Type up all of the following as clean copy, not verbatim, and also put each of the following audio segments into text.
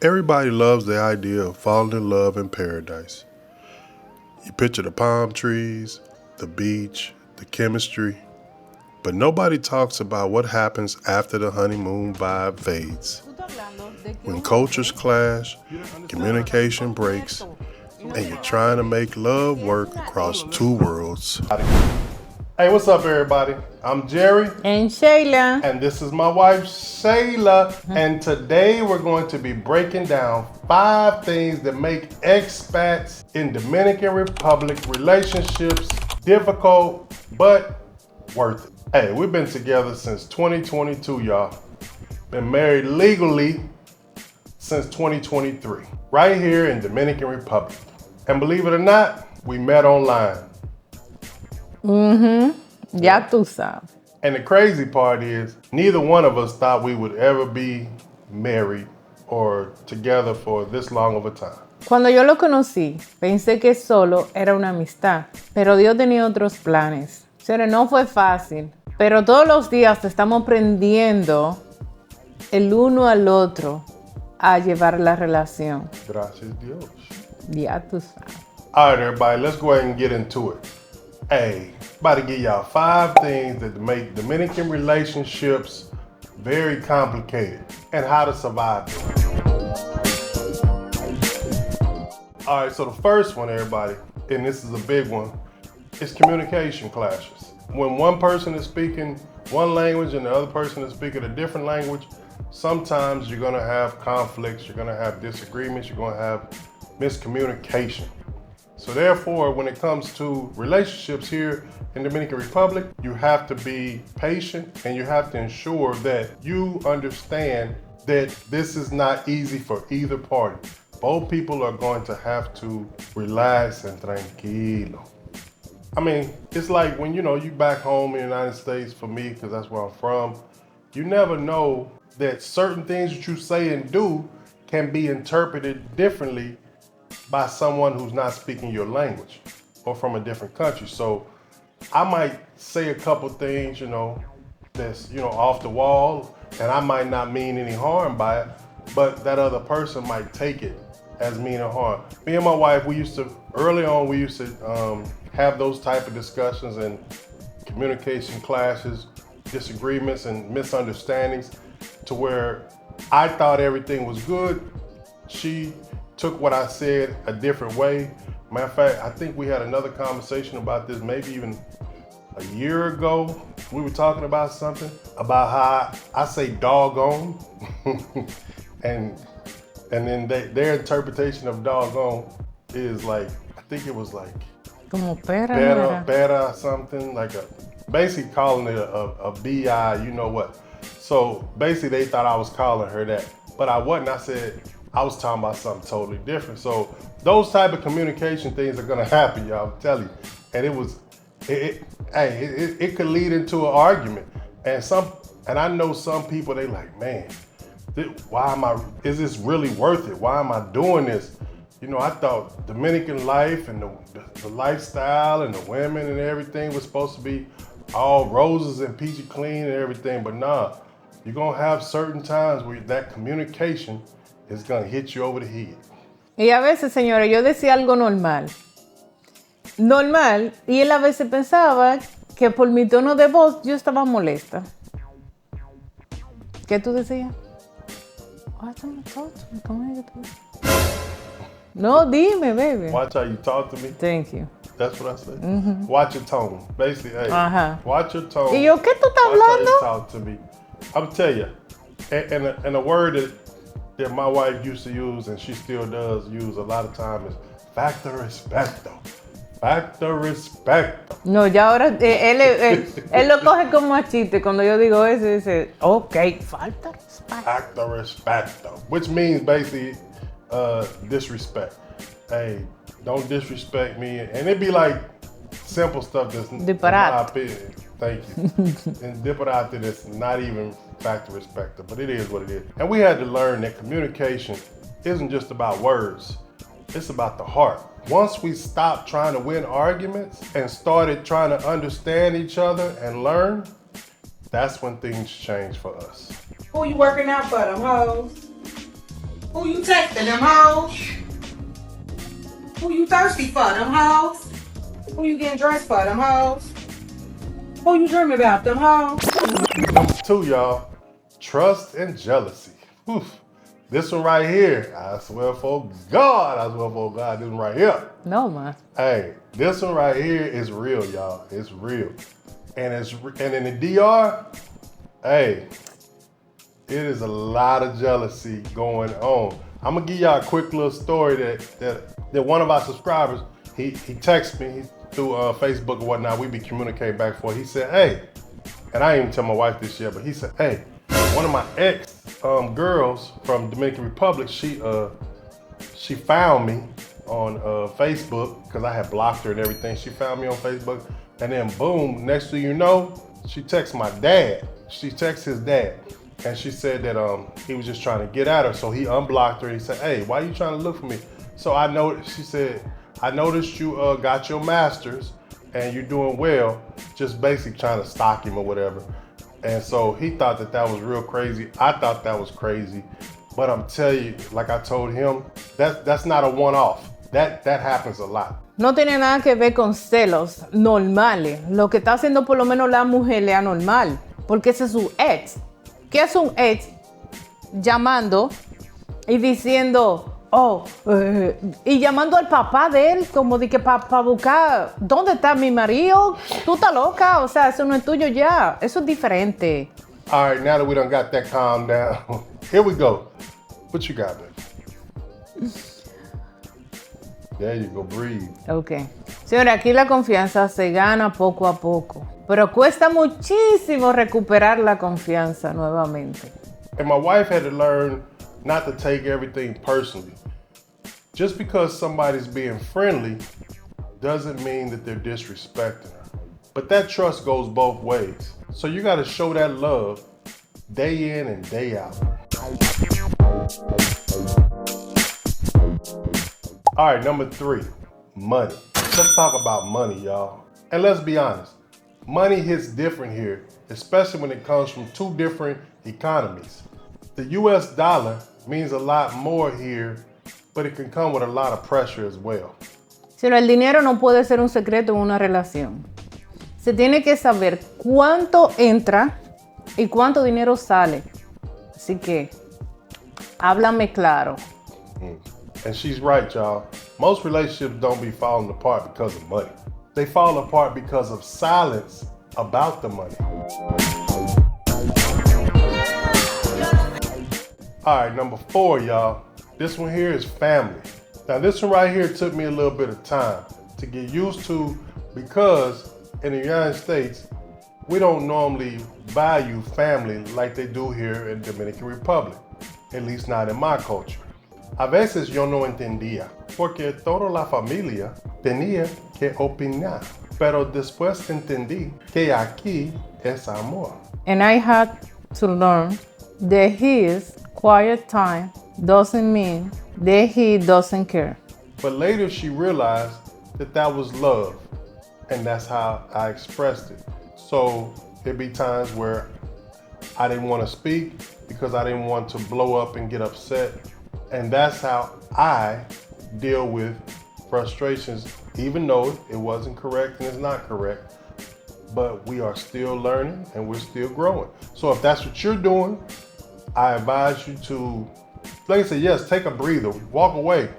Everybody loves the idea of falling in love in paradise. You picture the palm trees, the beach, the chemistry, but nobody talks about what happens after the honeymoon vibe fades. When cultures clash, communication breaks, and you're trying to make love work across two worlds. Hey, what's up, everybody? I'm Jerry. And Sheila. And this is my wife, Sheila. And today we're going to be breaking down 5 things that make expats in Dominican Republic relationships difficult, but worth it. Hey, we've been together since 2022, y'all. Been married legally since 2023, right here in Dominican Republic. And believe it or not, we met online. Ya tú sabes. And the crazy part is, neither one of us thought we would ever be married or together for this long of a time. Cuando yo lo conocí, pensé que solo era una amistad, pero Dios tenía otros planes. Señores, no fue fácil, pero todos los días estamos aprendiendo el uno al otro a llevar la relación. Gracias Dios. Ya tú sabes. All right, everybody, let's go ahead and get into it. Hey, about to give y'all 5 things that make Dominican relationships very complicated and how to survive them. All right, so the first one, everybody, and this is a big one, is communication clashes. When one person is speaking one language and the other person is speaking a different language, sometimes you're gonna have conflicts, you're gonna have disagreements, you're gonna have miscommunication. So therefore, when it comes to relationships here in Dominican Republic, you have to be patient and you have to ensure that you understand that this is not easy for either party. Both people are going to have to relax and tranquilo. I mean, it's like when you back home in the United States, for me, because that's where I'm from, you never know that certain things that you say and do can be interpreted differently by someone who's not speaking your language or from a different country. So I might say a couple things, that's, off the wall, and I might not mean any harm by it, but that other person might take it as meaning harm. Me and my wife, early on, we used to have those type of discussions and communication clashes, disagreements and misunderstandings to where I thought everything was good. She took what I said a different way. Matter of fact, I think we had another conversation about this maybe even a year ago. We were talking about something about how I say doggone and then their interpretation of doggone is like, I think it was like Como pera something, like basically calling it a BI, you know what. So basically they thought I was calling her that, but I wasn't. I said, I was talking about something totally different. So those type of communication things are gonna happen, y'all, I'm telling you. And it could lead into an argument. And I know some people, they like, man, is this really worth it? Why am I doing this? I thought Dominican life and the lifestyle and the women and everything was supposed to be all roses and peachy clean and everything, but nah, you're gonna have certain times where that communication is gonna hit you over the head. Y a veces, señores, yo decía algo normal, y él a veces pensaba que por mi tono de voz yo estaba molesta. ¿Qué tú decías? No, dime, baby. Watch how you talk to me. Thank you. That's what I say. Mm-hmm. Watch your tone. Basically, hey, watch your tone. ¿Y yo qué tú estás hablando? Watch how you talk to me. I'm telling you, and a word that my wife used to use and she still does use a lot of time is factor respeto. Factor respeto. No, ya ahora él lo coge como a chiste. Cuando yo digo eso, dice, ok, falta respeto. Factor respeto, which means basically disrespect. Hey, don't disrespect me. And it'd be like simple stuff that's Disparate. Thank you. And disparate that's not even factor respecto, but it is what it is. And we had to learn that communication isn't just about words. It's about the heart. Once we stopped trying to win arguments and started trying to understand each other and learn, that's when things change for us. Who you working out for, them hoes? Who you texting, them hoes? Who you thirsty for, them hoes? Who you getting dressed for, them hoes? Who you dreaming about, them hoes? Number 2, y'all, trust and jealousy. Oof. This one right here, I swear for God, this one right here. No, man. Hey, this one right here is real, y'all. It's real. And in the DR, hey, it is a lot of jealousy going on. I'm gonna give y'all a quick little story that one of our subscribers, he texted me through Facebook or whatnot. We be communicating back and forth. He said, hey, and I didn't even tell my wife this yet, but he said, hey, one of my ex girls from Dominican Republic, she found me on Facebook because I had blocked her and everything. She found me on Facebook, and then boom, next thing you know, she texts my dad. She texts his dad, and she said that he was just trying to get at her, so he unblocked her. He said, hey, why are you trying to look for me? So she said, I noticed you got your master's and you're doing well, just basically trying to stalk him or whatever. And so he thought that was real crazy. I thought that was crazy. But I'm telling you, like I told him, that's not a one-off. That happens a lot. No tiene nada que ver con celos normales. Lo que está haciendo por lo menos la mujer es anormal, porque ese es su ex. ¿Qué es un ex? Llamando y diciendo, y llamando al papá de él, como de que para buscar, ¿dónde está mi marido? Tú estás loca, o sea, eso no es tuyo ya, eso es diferente. All right, now that we done got that calmed down, here we go. What you got, baby? There you go, breathe. Ok. Señora, aquí la confianza se gana poco a poco, pero cuesta muchísimo recuperar la confianza nuevamente. And my wife had to learn not to take everything personally. Just because somebody's being friendly doesn't mean that they're disrespecting her. But that trust goes both ways. So you gotta show that love day in and day out. All right, number 3, money. Let's talk about money, y'all. And let's be honest, money hits different here, especially when it comes from 2 different economies. The US dollar means a lot more here, but it can come with a lot of pressure as well. Pero el dinero no puede ser un secreto en una relación. Se tiene que saber cuánto entra y cuánto dinero sale. Así que, háblame claro. And she's right, y'all. Most relationships don't be falling apart because of money. They fall apart because of silence about the money. All right, number 4, y'all. This one here is family. Now this one right here took me a little bit of time to get used to because in the United States, we don't normally value family like they do here in Dominican Republic, at least not in my culture. A veces yo no entendía, porque toda la familia tenía que opinar, pero después entendí que aquí es amor. And I had to learn that his quiet time doesn't mean that he doesn't care. But later she realized that was love, and that's how I expressed it. So there'd be times where I didn't want to speak because I didn't want to blow up and get upset. And that's how I deal with frustrations, even though it wasn't correct and it's not correct. But we are still learning and we're still growing. So if that's what you're doing, I advise you to, like I said, yes, take a breather, walk away,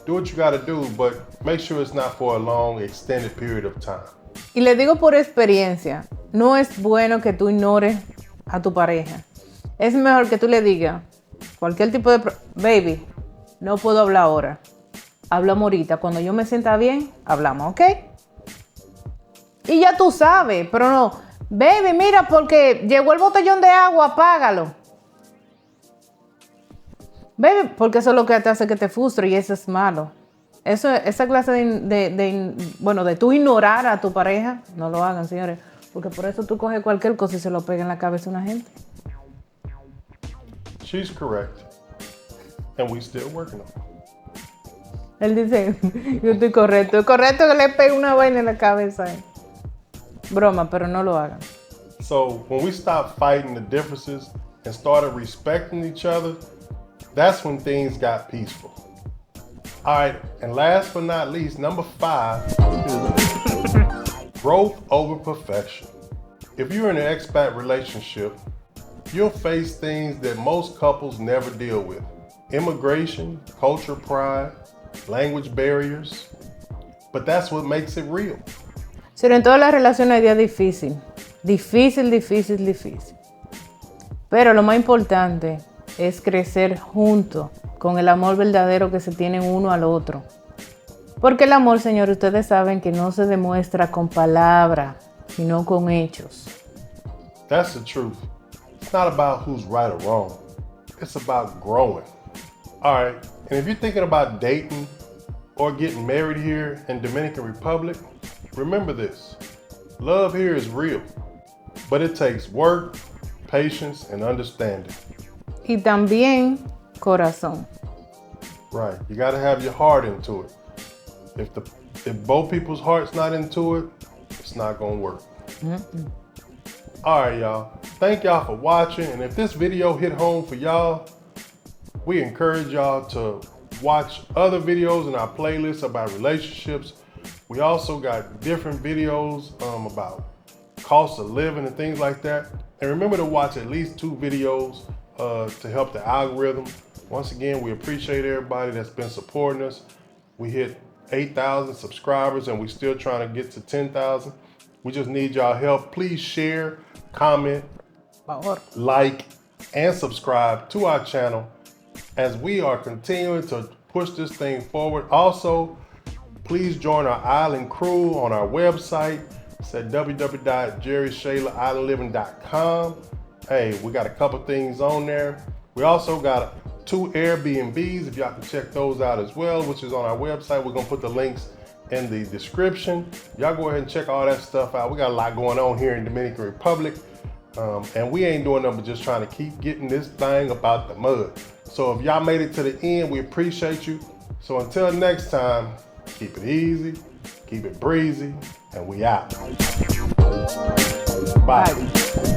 do what you gotta do, but make sure it's not for a long, extended period of time. Y le digo por experiencia, no es bueno que tú ignores a tu pareja. Es mejor que tú le digas cualquier tipo de... Baby, no puedo hablar ahora. Hablamos ahorita. Cuando yo me sienta bien, hablamos, ¿ok? Y ya tú sabes, pero no. Baby, mira, porque llegó el botellón de agua, apágalo. Baby, porque eso es lo que te hace que te frustre y eso es malo. Esa clase de tú ignorar a tu pareja, no lo hagan, señores. Porque por eso tú coges cualquier cosa y se lo pegas en la cabeza a una gente. She's correct. And we still working on it. Él dice, yo estoy correcto. Es correcto que le pegue una vaina en la cabeza. Broma, pero no lo hagan. So when we stopped fighting the differences and started respecting each other, That's when things got peaceful. All right, and last but not least, number 5, growth over perfection. If you're in an expat relationship, you'll face things that most couples never deal with. Immigration, culture pride, language barriers. But that's what makes it real. Pero en todas las relaciones hay días difíciles. Difícil. Pero lo más importante es crecer juntos con el amor verdadero que se tienen uno al otro. Porque el amor, señores, ustedes saben que no se demuestra con palabras, sino con hechos. That's the truth. It's not about who's right or wrong. It's about growing. All right, and if you're thinking about dating or getting married here in Dominican Republic, remember this. Love here is real, but it takes work, patience, and understanding. Y también corazón. Right, you gotta have your heart into it. If both people's heart's not into it, it's not gonna work. All right, y'all. Thank y'all for watching. And if this video hit home for y'all, we encourage y'all to watch other videos in our playlist about relationships. We also got different videos about cost of living and things like that. And remember to watch at least 2 videos to help the algorithm. Once again, we appreciate everybody that's been supporting us. We hit 8,000 subscribers and we're still trying to get to 10,000. We just need y'all help. Please share, comment, like, and subscribe to our channel as we are continuing to push this thing forward. Also, please join our island crew on our website. It's at www.jerrysheilaislandliving.com. Hey, we got a couple things on there. We also got 2 Airbnbs, if y'all can check those out as well, which is on our website. We're gonna put the links in the description. Y'all go ahead and check all that stuff out. We got a lot going on here in Dominican Republic. And we ain't doing nothing but just trying to keep getting this thing about the mud. So if y'all made it to the end, we appreciate you. So until next time, keep it easy, keep it breezy, and we out. Bye.